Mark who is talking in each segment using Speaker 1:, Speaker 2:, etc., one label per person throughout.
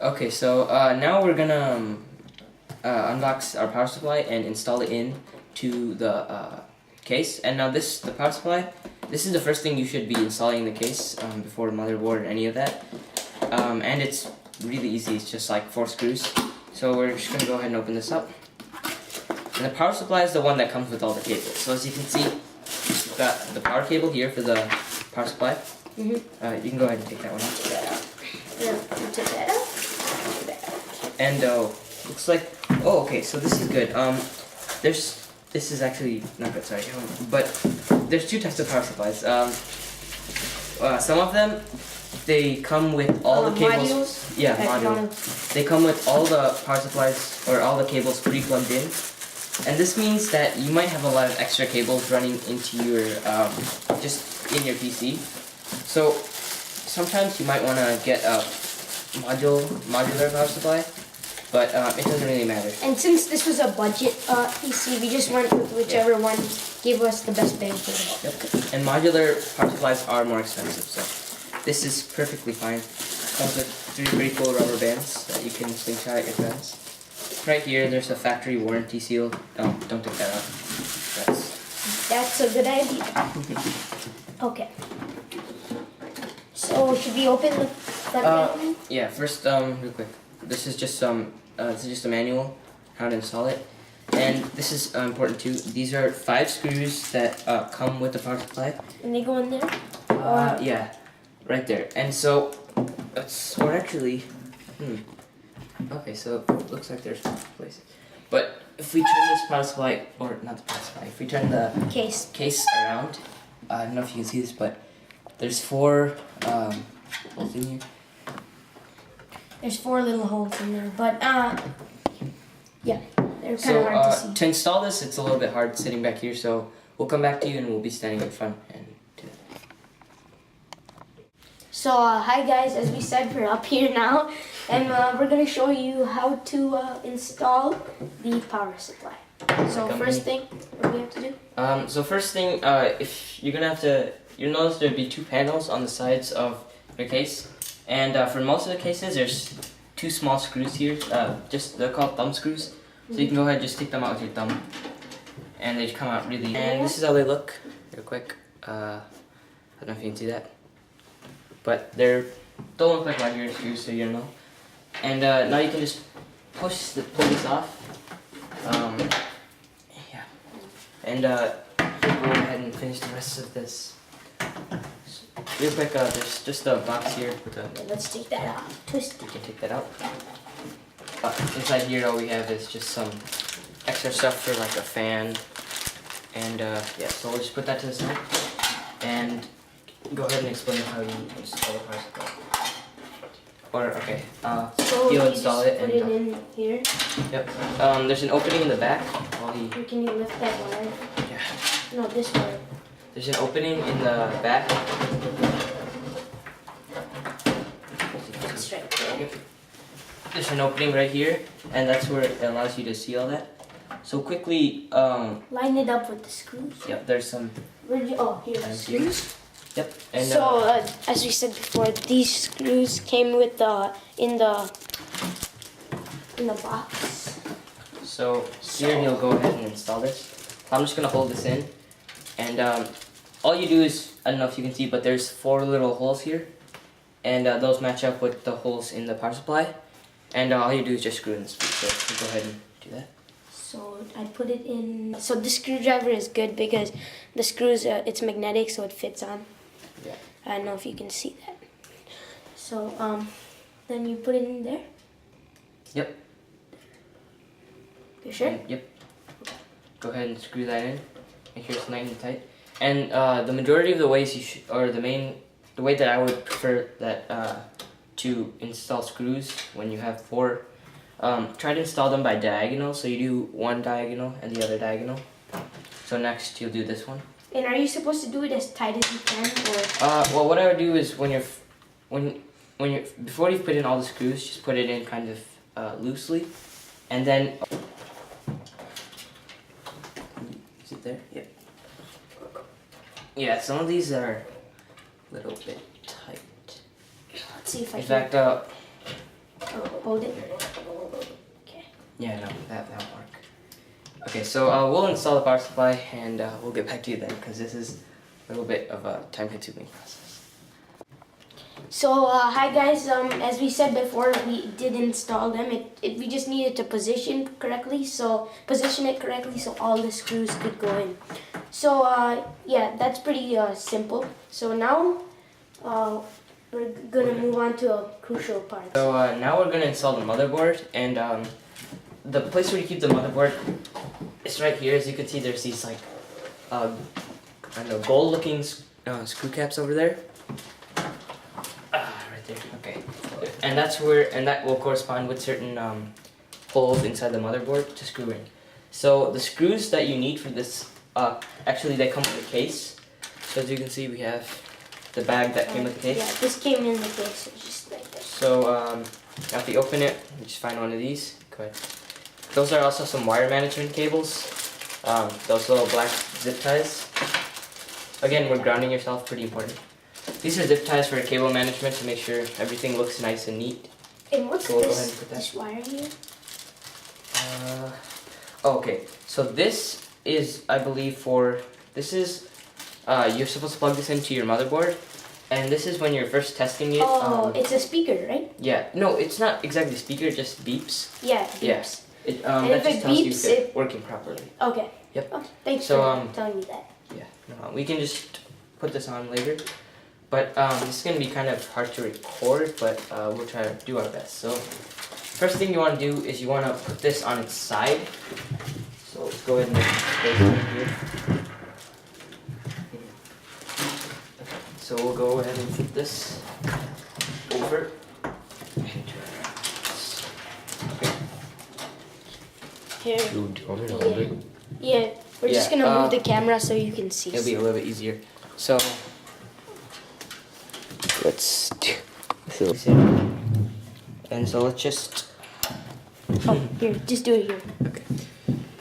Speaker 1: Okay, so now we're gonna unbox our power supply and install it in to the case. And now the power supply, this is the first thing you should be installing in the case before motherboard or any of that. And it's really easy, it's just like 4 screws. So we're just gonna go ahead and open this up. And the power supply is the one that comes with all the cables. So as you can see, we've got the power cable here for the power supply. You can go ahead and take that one out.
Speaker 2: Take that out. Yeah, take that out.
Speaker 1: And looks like, oh, okay, so this is good. This is actually not good, sorry. But there's 2 types of power supplies. Some of them, they come with all the cables.
Speaker 2: Modules?
Speaker 1: Yeah, modules. They come with all the power supplies or all the cables pre-plugged in. And this means that you might have a lot of extra cables running into your, just in your PC. So sometimes you might want to get a modular power supply, but it doesn't really matter.
Speaker 2: And since this was a budget PC, we just went with whichever one gave us the best bang for the buck.
Speaker 1: Yep. And modular power supplies are more expensive, so this is perfectly fine. Comes with 3 pretty cool rubber bands that you can slingshot at your friends. Right here, there's a factory warranty seal. Oh, don't take that out.
Speaker 2: That's a good idea. Okay. So should we open the front end?
Speaker 1: Yeah. First, real quick. This is just a manual how to install it, and this is important too. These are 5 screws that come with the power supply.
Speaker 2: And they go in there.
Speaker 1: Yeah, right there. And so, or actually, okay, so it looks like there's places. But if we turn this power supply, or not the power supply, if we turn the case around, I don't know if you can see this, but there's 4 holes in here.
Speaker 2: There's 4 little holes in there, but yeah, they're kind of hard to see.
Speaker 1: To install this, it's a little bit hard sitting back here, so we'll come back to you and we'll be standing in front and do that.
Speaker 2: So hi guys, as we said, we're up here now, and we're gonna show you how to install the power supply. So first thing, what do we have to do?
Speaker 1: So first thing, if you're gonna have to, you'll notice there'll be 2 panels on the sides of your case, and for most of the cases, there's 2 small screws here. They're called thumb screws. So you can go ahead and just stick them out with your thumb, and they come out really. And this is how they look, real quick. I don't know if you can see that, but they don't look like regular screws, so you know. And now you can just pull this off. Yeah, and go ahead and finish the rest of this. Real quick, there's just a box here with a.
Speaker 2: Let's take that out. Twist.
Speaker 1: You can take that out. Inside here, all we have is just some extra stuff for like a fan, and yeah. So we'll just put that to the side, and go ahead and explain how you install the power supply. Or okay,
Speaker 2: so
Speaker 1: you'll install it
Speaker 2: put
Speaker 1: and.
Speaker 2: It in here.
Speaker 1: Yep. There's an opening in the back.
Speaker 2: Or can you lift that wire?
Speaker 1: Yeah.
Speaker 2: No, this wire.
Speaker 1: There's an opening in the back.
Speaker 2: It's right there.
Speaker 1: There's an opening right here, and that's where it allows you to see all that. So quickly,
Speaker 2: line it up with the screws.
Speaker 1: Yep, there's some.
Speaker 2: Here's the screws.
Speaker 1: Yep. And
Speaker 2: So as we said before, these screws came with in the box.
Speaker 1: So here you'll go ahead and install this. I'm just gonna hold this in, and all you do is, I don't know if you can see, but there's 4 little holes here, and those match up with the holes in the power supply, and all you do is just screw in the screw. So go ahead and do that.
Speaker 2: So I put it in. So the screwdriver is good because the screws it's magnetic, so it fits on.
Speaker 1: Yeah.
Speaker 2: I don't know if you can see that. So then you put it in there.
Speaker 1: Yep.
Speaker 2: You sure?
Speaker 1: Yep. Go ahead and screw that in. Make sure it's nice and tight. And the majority of the ways you should, or the way that I would prefer that to install screws when you have 4, try to install them by diagonal. So you do one diagonal and the other diagonal. So next you'll do this one.
Speaker 2: And are you supposed to do it as tight as you can, or?
Speaker 1: Well, what I would do is when you're before you put in all the screws, just put it in kind of loosely, and then. Is it there? Yep. Yeah, some of these are a little bit tight.
Speaker 2: Let's see if I
Speaker 1: In
Speaker 2: can.
Speaker 1: fact,
Speaker 2: Oh, hold it. Okay.
Speaker 1: Yeah, no, that'll work. Okay, so we'll install the power supply and we'll get back to you then because this is a little bit of a time-consuming process.
Speaker 2: So hi guys, as we said before, we did install them. We just needed to position it correctly, so all the screws could go in. So yeah, that's pretty simple. So now we're gonna move on to a crucial part.
Speaker 1: So now we're gonna install the motherboard, and the place where you keep the motherboard is right here. As you can see, there's these like I don't know, gold-looking screw caps over there. Right there. Okay, and that will correspond with certain holes inside the motherboard to screw in. So the screws that you need for this, actually they come with a case. So as you can see, we have the bag that came with the case.
Speaker 2: Yeah, this came in the case, so just like this.
Speaker 1: So after you open it, you just find one of these. Go ahead. Those are also some wire management cables. Those little black zip ties. Again, we're grounding yourself, pretty important. These are zip ties for cable management to make sure everything looks nice and neat.
Speaker 2: And what's
Speaker 1: So we'll go ahead and put that.
Speaker 2: this wire here?
Speaker 1: Okay, so this is, I believe, you're supposed to plug this into your motherboard, and this is when you're first testing it.
Speaker 2: Oh, it's a speaker, right?
Speaker 1: Yeah, no, it's not exactly a speaker, it just beeps.
Speaker 2: Yeah, it beeps.
Speaker 1: It,
Speaker 2: And
Speaker 1: that
Speaker 2: if
Speaker 1: just
Speaker 2: it
Speaker 1: tells you
Speaker 2: beeps,
Speaker 1: if it's working properly.
Speaker 2: Okay.
Speaker 1: Yep.
Speaker 2: Oh, thanks
Speaker 1: So,
Speaker 2: for telling me that.
Speaker 1: Yeah, no, we can just put this on later. But this is going to be kind of hard to record, but we'll try to do our best. So, first thing you want to do is you want to put this on its side. So let's go ahead and make space right here. So we'll go ahead and flip this over.
Speaker 2: Here.
Speaker 3: Do you want me to hold it?
Speaker 2: Yeah, we're just
Speaker 1: Yeah,
Speaker 2: gonna move the camera so you can see.
Speaker 1: It'll be a little bit easier. So let's do this. And so let's just.
Speaker 2: Oh, here, just do it here.
Speaker 1: Okay.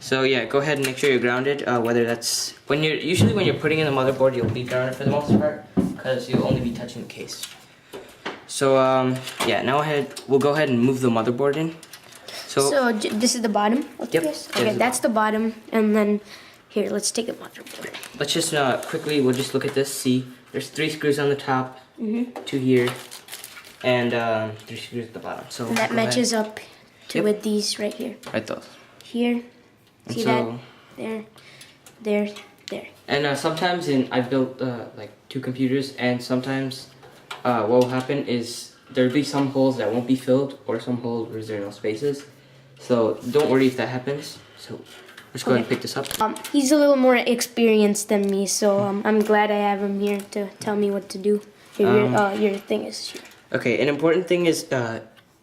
Speaker 1: So yeah, go ahead and make sure you're grounded. Whether that's when you're putting in the motherboard, you'll be grounded for the most part because you'll only be touching the case. So yeah, now we'll go ahead and move the motherboard in.
Speaker 2: So this is the bottom of
Speaker 1: Yep,
Speaker 2: this?
Speaker 1: there's
Speaker 2: Okay,
Speaker 1: the
Speaker 2: that's the bottom. And then here, let's take a motherboard.
Speaker 1: Let's just quickly, we'll just look at this. See, there's 3 screws on the top, 2 here, and 3 screws at the bottom. So
Speaker 2: And that
Speaker 1: go
Speaker 2: matches up to
Speaker 1: Yep.
Speaker 2: with these right here.
Speaker 1: ahead. Right those.
Speaker 2: Here,
Speaker 1: And
Speaker 2: see
Speaker 1: so,
Speaker 2: that? There, there, there.
Speaker 1: And sometimes I've built like 2 computers, and sometimes what will happen is there'll be some holes that won't be filled, or some holes where there are no spaces. So don't worry if that happens. So let's go ahead and pick this up.
Speaker 2: He's a little more experienced than me, so I'm glad I have him here to tell me what to do. Here, your thing is here.
Speaker 1: Okay, an important thing is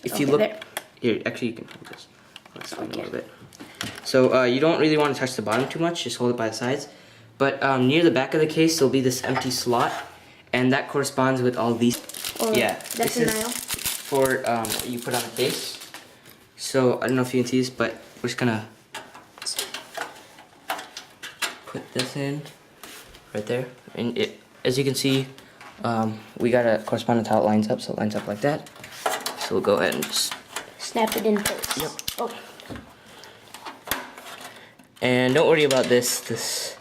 Speaker 1: if you look
Speaker 2: there.
Speaker 1: here, actually you can hold this. I'll explain
Speaker 2: Okay.
Speaker 1: a little bit. So you don't really want to touch the bottom too much, just hold it by the sides. But near the back of the case there'll be this empty slot, and that corresponds with all these. Yeah,
Speaker 2: That's
Speaker 1: this
Speaker 2: an
Speaker 1: is
Speaker 2: aisle.
Speaker 1: for what you put on the case. So I don't know if you can see this, but we're just gonna put this in right there, and as you can see, we got a correspondence how it lines up, so it lines up like that. So we'll go ahead and just
Speaker 2: Snap it in place.
Speaker 1: Yep.
Speaker 2: Oh,
Speaker 1: and don't worry about this.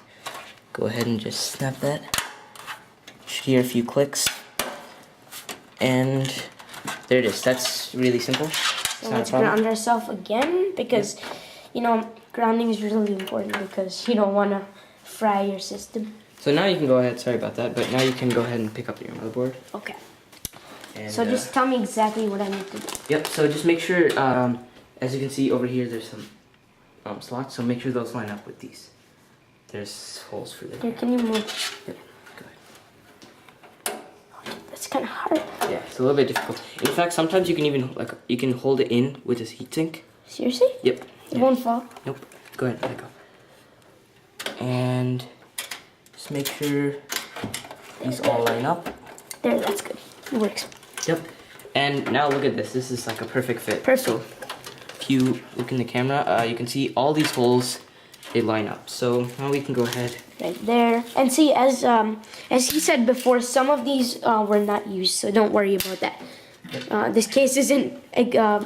Speaker 1: Go ahead and just snap that. You should hear a few clicks, and there it is. That's really simple.
Speaker 2: so
Speaker 1: It's not a
Speaker 2: let's
Speaker 1: problem.
Speaker 2: ground ourselves again because, you know, grounding is really important because you don't want to fry your system.
Speaker 1: So now you can go ahead. Sorry about that, but now you can go ahead and pick up your motherboard.
Speaker 2: Okay.
Speaker 1: And,
Speaker 2: So just tell me exactly what I need to do.
Speaker 1: Yep. So just make sure, as you can see over here, there's some slots. So make sure those line up with these. There's holes for them.
Speaker 2: Here, can you move?
Speaker 1: Yep. Go ahead.
Speaker 2: That's kind of hard.
Speaker 1: Yeah, it's a little bit difficult. In fact, sometimes you can even you can hold it in with this heatsink.
Speaker 2: Seriously?
Speaker 1: Yep.
Speaker 2: It won't fall?
Speaker 1: Nope. Go ahead, let it go. And just make sure these all line up.
Speaker 2: There, that's good. It works.
Speaker 1: Yep. And now look at this. This is like a perfect fit.
Speaker 2: Perfect.
Speaker 1: So if you look in the camera, you can see all these holes, they line up. So now we can go ahead.
Speaker 2: Right there. And see, as he said before, some of these were not used, so don't worry about that. This case isn't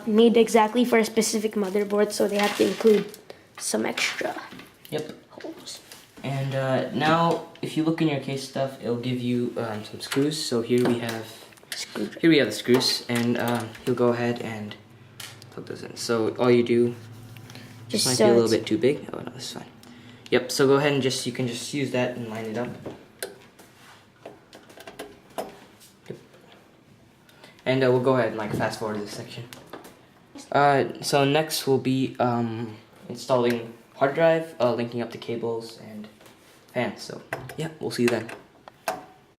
Speaker 2: made exactly for a specific motherboard, so they have to include some extra
Speaker 1: Yep.
Speaker 2: holes.
Speaker 1: And now, if you look in your case stuff, it'll give you some screws. So here we have the screws, and you'll go ahead and plug those in. So all you do, just might be a little bit too big. Oh no, that's fine. Yep. So go ahead and you can just use that and line it up. Yep. And we'll go ahead and fast forward this section. So next will be installing hard drive, linking up the cables and fans. So yeah, we'll see you then.